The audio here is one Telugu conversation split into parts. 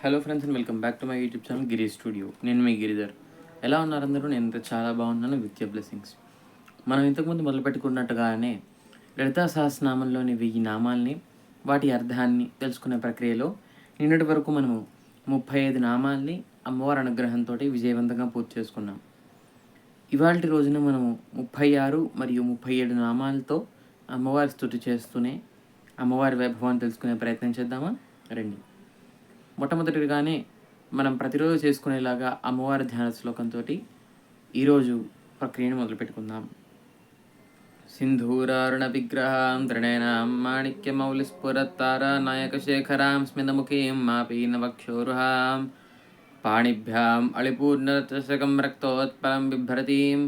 Hello friends and welcome back to my YouTube channel Giri studio. నేను మీ గిరిధర్. ఎలా ఉన్నారు అందరూ? నేను చాలా బాగున్నాను విత్ యర్ బ్లెస్సింగ్స్. మనం ఇంతకుముందు మొదలుపెట్టుకున్నట్టుగానే లలితా సహస్రనామంలోని 1000 నామాల్ని వాటి అర్థాన్ని తెలుసుకునే ప్రక్రియలో నిన్నటి వరకు మనము 35 నామాల్ని అమ్మవారి అనుగ్రహంతో విజయవంతంగా పూర్తి చేసుకున్నాం. ఇవాళ రోజున మనము 36 మరియు 37 నామాలతో అమ్మవారి స్తుతి చేస్తూనే అమ్మవారి వైభవాన్ని తెలుసుకునే ప్రయత్నం చేద్దామా? రండి. మొట్టమొదటిగానే మనం ప్రతిరోజు చేసుకునేలాగా అమ్మవారి ధ్యాన శ్లోకంతో ఈరోజు ప్రక్రియను మొదలుపెట్టుకుందాం. సింధూరారుణ విగ్రహాం త్రిణయనాం మాణిక్యమౌలిస్ఫురత్తారా నాయకశేఖరాం స్మితముఖీం మాపీనవక్షోరుహాం పాణిభ్యాం అళిపూర్ణచషకం రక్తోత్పలం బిభ్రతీం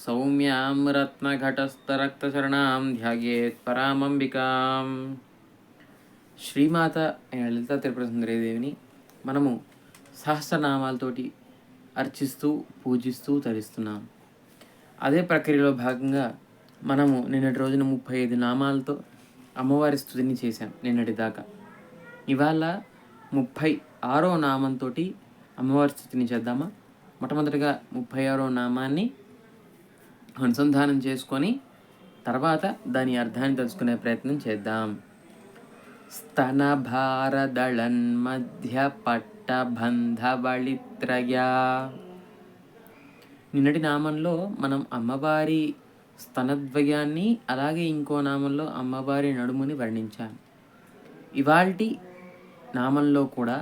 సౌమ్యాం రత్నఘటస్థరక్తచరణాం ధ్యాయేత్ పరామంబికాం. శ్రీమాత అయిన లలితా త్రిపుర సుందరీదేవిని మనము సహస్రనామాలతోటి అర్చిస్తూ పూజిస్తూ తరిస్తున్నాం. అదే ప్రక్రియలో భాగంగా మనము నిన్నటి రోజున 35 నామాలతో అమ్మవారి స్తుతిని చేశాం నిన్నటి దాకా. ఇవాళ 36వ నామంతో అమ్మవారి స్తుతిని చేద్దామా? మొట్టమొదటిగా 36వ నామాన్ని అనుసంధానం చేసుకొని తర్వాత దాని అర్థాన్ని తెలుసుకునే ప్రయత్నం చేద్దాం. స్తనభారదళన్మధ్య పట్టబంధవళిత్రయా. నిన్నటి నామంలో మనం అమ్మవారి స్తనద్వయాన్ని అలాగే ఇంకో నామంలో అమ్మవారి నడుముని వర్ణించాం. ఇవాల్టి నామంలో కూడా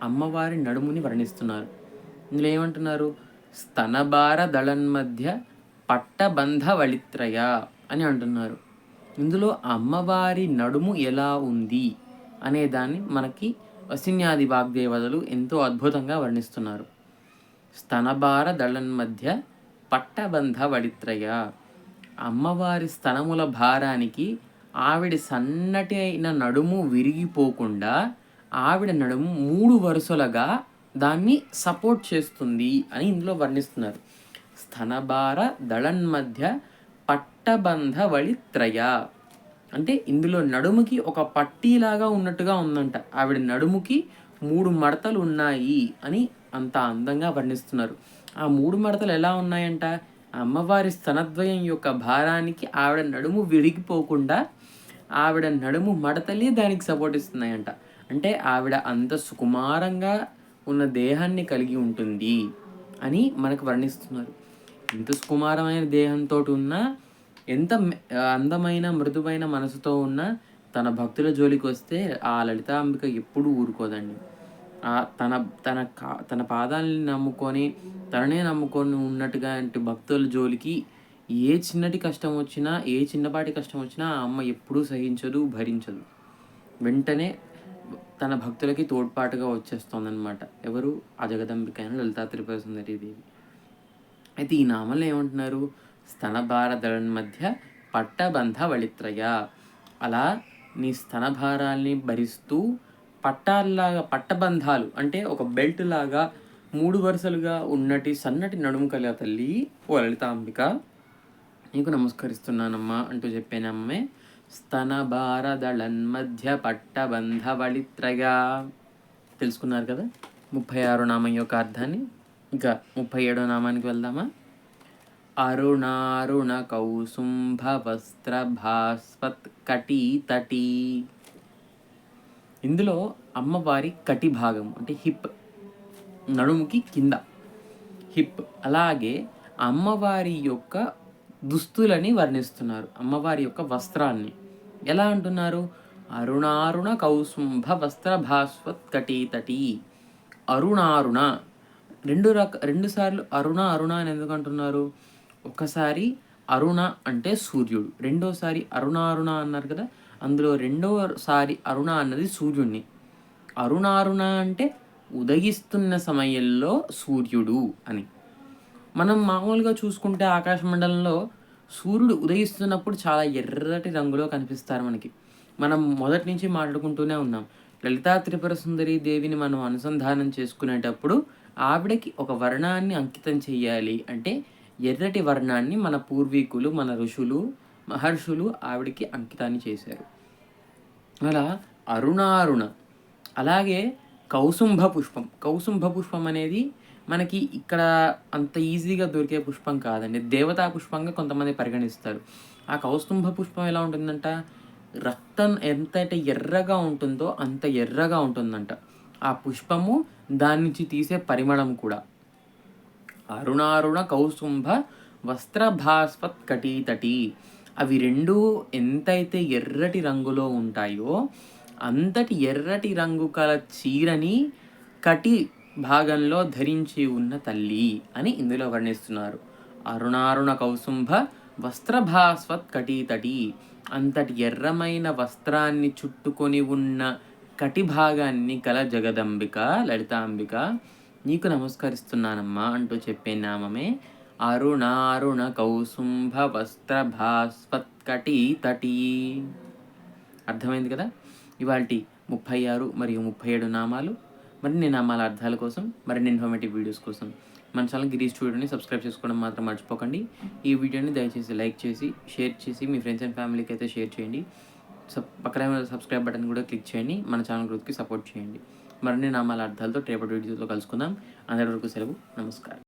అమ్మవారి నడుముని వర్ణిస్తున్నారు. ఇందులో ఏమంటున్నారు? స్తనభారదళన్మధ్య పట్టబంధవళిత్రయ అని అంటున్నారు. ఇందులో అమ్మవారి నడుము ఎలా ఉంది అనే దాన్ని మనకి వసిన్యాది వాగ్దేవతలు ఎంతో అద్భుతంగా వర్ణిస్తున్నారు. స్తనభార దళన్మధ్య పట్టబంధ వళిత్రయ. అమ్మవారి స్తనముల భారానికి ఆవిడ సన్నటి అయిన నడుము విరిగిపోకుండా ఆవిడ నడుము 3 వరుసలుగా దాన్ని సపోర్ట్ చేస్తుంది అని ఇందులో వర్ణిస్తున్నారు. స్తనభార దళన్మధ్య పట్టబంధ వళిత్రయ అంటే ఇందులో నడుముకి ఒక పట్టీలాగా ఉన్నట్టుగా ఉందంట. ఆవిడ నడుముకి 3 మడతలు ఉన్నాయి అని అంత అందంగా వర్ణిస్తున్నారు. ఆ 3 మడతలు ఎలా ఉన్నాయంట? అమ్మవారి స్తనద్వయం యొక్క భారానికి ఆవిడ నడుము విరిగిపోకుండా ఆవిడ నడుము మడతలే దానికి సపోర్ట్ ఇస్తున్నాయంట. అంటే ఆవిడ అంత సుకుమారంగా ఉన్న దేహాన్ని కలిగి ఉంటుంది అని మనకు వర్ణిస్తున్నారు. ఎంత సుకుమారమైన దేహంతో ఉన్న, ఎంత అందమైన మృదువైన మనసుతో ఉన్న తన భక్తుల జోలికి వస్తే ఆ లలితాంబిక ఎప్పుడూ ఊరుకోదండి. తన తన తన పాదాలని నమ్ముకొని తననే నమ్ముకొని ఉన్నట్టుగా భక్తుల జోలికి ఏ చిన్నటి కష్టం వచ్చినా, ఏ చిన్నపాటి కష్టం వచ్చినా ఆ అమ్మ ఎప్పుడూ సహించదు, భరించదు. వెంటనే తన భక్తులకి తోడ్పాటుగా వచ్చేస్తుందన్నమాట. ఎవరు? ఆ జగదంబిక అయిన లలితా త్రిపుర సుందరీదేవి. అయితే ఈ నామంలో ఏమంటున్నారు? స్తనభారదళన్ మధ్య పట్టబంధ వళిత్రయ. అలా నీ స్తనభారాల్ని భరిస్తూ పట్టాల్లాగా, పట్టబంధాలు అంటే ఒక బెల్ట్ లాగా 3 వరుసలుగా ఉన్నటి సన్నటి నడుము కలిగ తల్లి ఓ లలితాంబిక, నీకు నమస్కరిస్తున్నానమ్మా అంటూ చెప్పానమ్మే. స్తనభారదళన్ మధ్య పట్టబంధ వళిత్రయ. తెలుసుకున్నారు కదా 36 నామం యొక్క అర్థాన్ని. ఇంకా 37వ నామానికి వెళ్దామా? అరుణారుణ కౌసుంభ వస్త్ర భాస్వత్ కటీతటీ. ఇందులో అమ్మవారి కటి భాగం అంటే హిప్, నడుముకి కింద హిప్, అలాగే అమ్మవారి యొక్క దుస్తులని వర్ణిస్తున్నారు. అమ్మవారి యొక్క వస్త్రాన్ని ఎలా అంటున్నారు? అరుణారుణ కౌసుంభ వస్త్ర భాస్వత్ కటీతటీ. అరుణారుణ రెండు సార్లు అరుణ అరుణ అని ఎందుకు అంటున్నారు? ఒకసారి అరుణ అంటే సూర్యుడు, రెండోసారి అరుణారుణ అన్నారు కదా. అందులో రెండోసారి అరుణ అన్నది సూర్యుడిని. అరుణారుణ అంటే ఉదయిస్తున్న సమయంలో సూర్యుడు అని. మనం మామూలుగా చూసుకుంటే ఆకాశ మండలంలో సూర్యుడు ఉదయిస్తున్నప్పుడు చాలా ఎర్రటి రంగులో కనిపిస్తారు మనకి. మనం మొదటి నుంచి మాట్లాడుకుంటూనే ఉన్నాం. లలితా త్రిపుర సుందరీ దేవిని మనం అనుసంధానం చేసుకునేటప్పుడు ఆవిడకి ఒక వర్ణాన్ని అంకితం చెయ్యాలి అంటే ఎర్రటి వర్ణాన్ని మన పూర్వీకులు, మన ఋషులు, మహర్షులు ఆవిడికి అంకితాన్ని చేశారు. అలా అరుణారుణ. అలాగే కౌసుంభ పుష్పం. కౌసుంభ పుష్పం అనేది మనకి ఇక్కడ అంత ఈజీగా దొరికే పుష్పం కాదండి. దేవతా పుష్పంగా కొంతమంది పరిగణిస్తారు. ఆ కౌస్తుంభ పుష్పం ఎలా ఉంటుందంట, రక్తం ఎంతైతే ఎర్రగా ఉంటుందో అంత ఎర్రగా ఉంటుందంట. ఆ పుష్పము దాని నుంచి తీసే పరిమళం కూడా. అరుణారుణ కౌసుంభ వస్త్రభాస్వత్ కటీతటీ. అవి రెండూ ఎంతైతే ఎర్రటి రంగులో ఉంటాయో అంతటి ఎర్రటి రంగు కల చీరని కటి భాగంలో ధరించి ఉన్న తల్లి అని ఇందులో వర్ణిస్తున్నారు. అరుణారుణ కౌసుంభ వస్త్రభాస్వత్ కటీతటీ. అంతటి ఎర్రమైన వస్త్రాన్ని చుట్టుకొని ఉన్న కటి భాగాన్ని కల జగదంబిక, లలితాంబిక నీకు నమస్కరిస్తున్నానమ్మా అంటూ చెప్పే నామమే అరుణారుణ కౌసుంభ వస్త్రభాస్వత్కటీతటీ. అర్థమైంది కదా. ఇవాల్టి 36 మరియు 37 నామాలు. మరిన్ని నామాల అర్థాల కోసం, మరిన్ని ఇన్ఫర్మేటివ్ వీడియోస్ కోసం మన ఛానల్ గిరీష్ స్టూడియోని సబ్స్క్రైబ్ చేసుకోవడం మాత్రం మర్చిపోకండి. ఈ వీడియోని దయచేసి లైక్ చేసి, షేర్ చేసి మీ ఫ్రెండ్స్ అండ్ ఫ్యామిలీకి అయితే షేర్ చేయండి. పక్కనే ఉన్న సబ్స్క్రైబ్ బటన్ కూడా క్లిక్ చేయండి. మన ఛానల్ గ్రోత్కి సపోర్ట్ చేయండి. మరిన్ని నామాల అర్థాలతో రేపటి వీడియోతో కలుసుకుందాం. అందరి వరకు సెలవు. నమస్కారం.